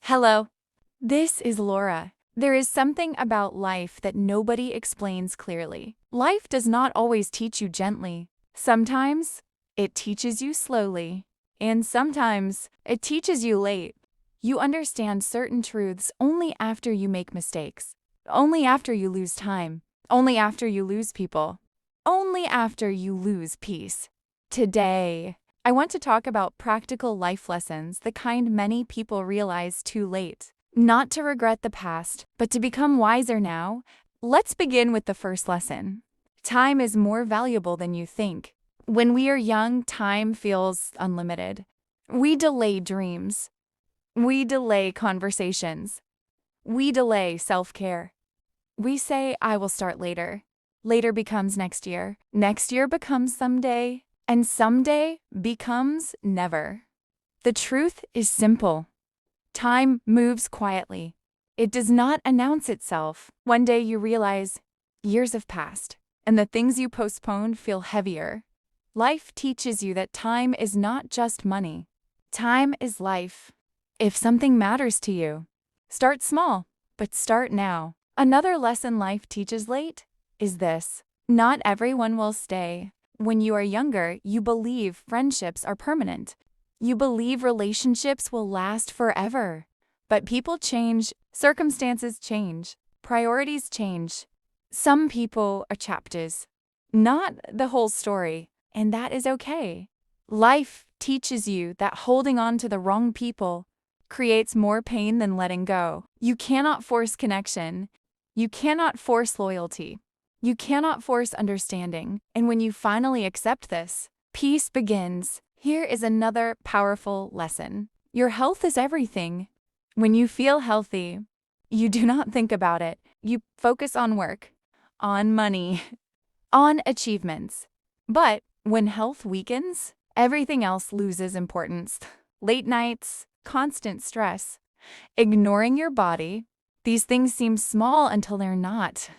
Hello, this is Laura. There is something about life that nobody explains clearly. Life does not always teach you gently. Sometimes it teaches you slowly, and sometimes it teaches you late. You understand certain truths only after you make mistakes, only after you lose time, only after you lose people, only after you lose peace. Today, I want to talk about practical life lessons, the kind many people realize too late. Not to regret the past, but to become wiser now. Let's begin with the first lesson. Time is more valuable than you think. When we are young, time feels unlimited. We delay dreams. We delay conversations. We delay self-care. We say, I will start later. Later becomes next year. Next year becomes someday. And someday becomes never. The truth is simple. Time moves quietly. It does not announce itself. One day you realize years have passed, and the things you postponed feel heavier. Life teaches you that time is not just money. Time is life. If something matters to you, start small, but start now. Another lesson life teaches late is this: not everyone will stay. When you are younger, you believe friendships are permanent. You believe relationships will last forever. But people change, circumstances change, priorities change. Some people are chapters, not the whole story, and that is okay. Life teaches you that holding on to the wrong people creates more pain than letting go. You cannot force connection. You cannot force loyalty. You cannot force understanding, and when you finally accept this, peace begins. Here is another powerful lesson. Your health is everything. When you feel healthy, you do not think about it. You focus on work, on money, on achievements. But when health weakens, everything else loses importance. Late nights, constant stress, ignoring your body, these things seem small until they're not.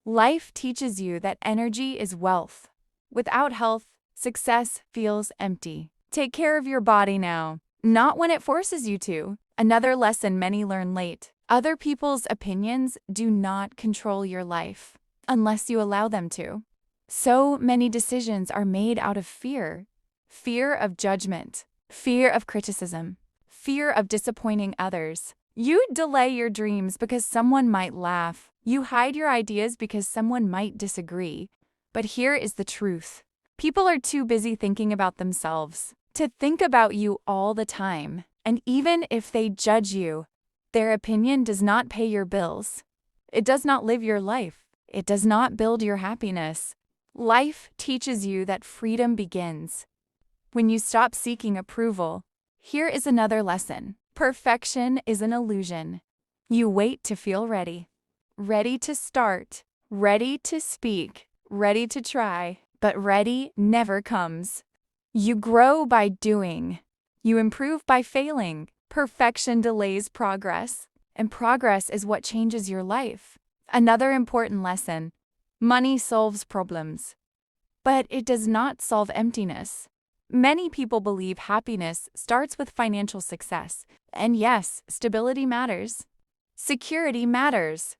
Life teaches you that energy is wealth. Without health, success feels empty. Take care of your body now, not when it forces you to. Another lesson many learn late: other people's opinions do not control your life unless you allow them to. So many decisions are made out of fear. Fear of judgment, fear of criticism, fear of disappointing others. You delay your dreams because someone might laugh. You hide your ideas because someone might disagree. But here is the truth. People are too busy thinking about themselves to think about you all the time. And even if they judge you, their opinion does not pay your bills. It does not live your life. It does not build your happiness. Life teaches you that freedom begins when you stop seeking approval. Here is another lesson. Perfection is an illusion. You wait to feel ready. Ready to start, ready to speak, ready to try, but ready never comes. You grow by doing. You improve by failing. Perfection delays progress, and progress is what changes your life. Another important lesson: money solves problems, but it does not solve emptiness. Many people believe happiness starts with financial success, and yes, stability matters. Security matters.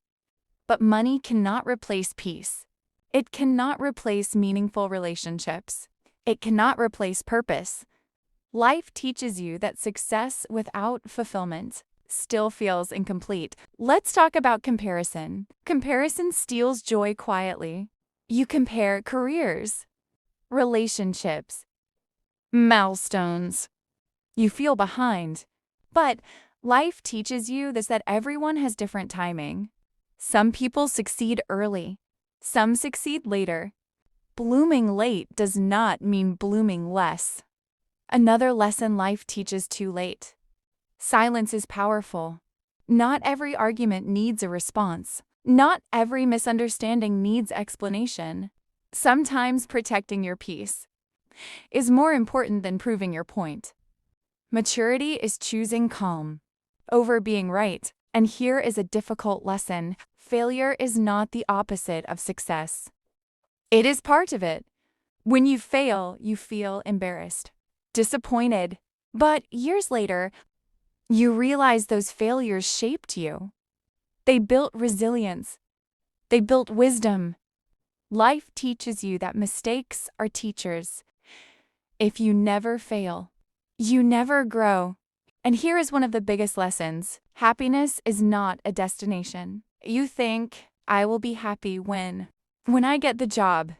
But money cannot replace peace. It cannot replace meaningful relationships. It cannot replace purpose. Life teaches you that success without fulfillment still feels incomplete. Let's talk about comparison. Comparison steals joy quietly. You compare careers, relationships, milestones. You feel behind. But life teaches you this: that everyone has different timing. Some people succeed early. Some succeed later. Blooming late does not mean blooming less. Another lesson life teaches too late: silence is powerful. Not every argument needs a response. Not every misunderstanding needs explanation. Sometimes protecting your peace is more important than proving your point. Maturity is choosing calm over being right. And here is a difficult lesson: failure is not the opposite of success. It is part of it. When you fail, you feel embarrassed, disappointed. But years later, You realize those failures shaped you. They built resilience. They built wisdom. Life teaches you that mistakes are teachers. If you never fail, you never grow. And here is one of the biggest lessons. Happiness is not a destination. You think, I will be happy when I get the job,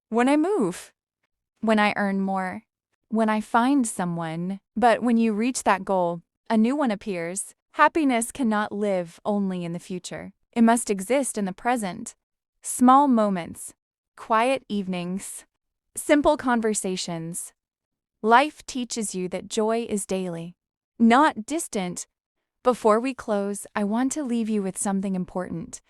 when I move, when I earn more, when I find someone. But when you reach that goal, a new one appears. Happiness cannot live only in the future. It must exist in the present. Small moments, quiet evenings, simple conversations. Life teaches you that joy is daily, not distant. Before we close, I want to leave you with something important.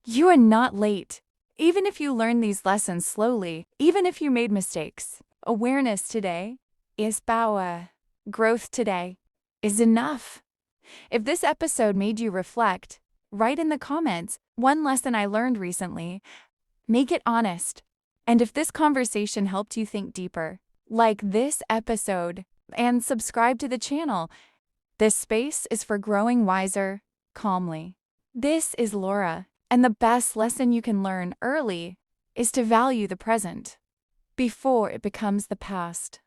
You are not late. Even if you learn these lessons slowly, even if you made mistakes, awareness today is power. Growth today is enough. If this episode made you reflect, write in the comments one lesson I learned recently. Make it honest. And if this conversation helped you think deeper, like this episode and subscribe to the channel. This space is for growing wiser, calmly. This is Laura, and the best lesson you can learn early is to value the present before it becomes the past.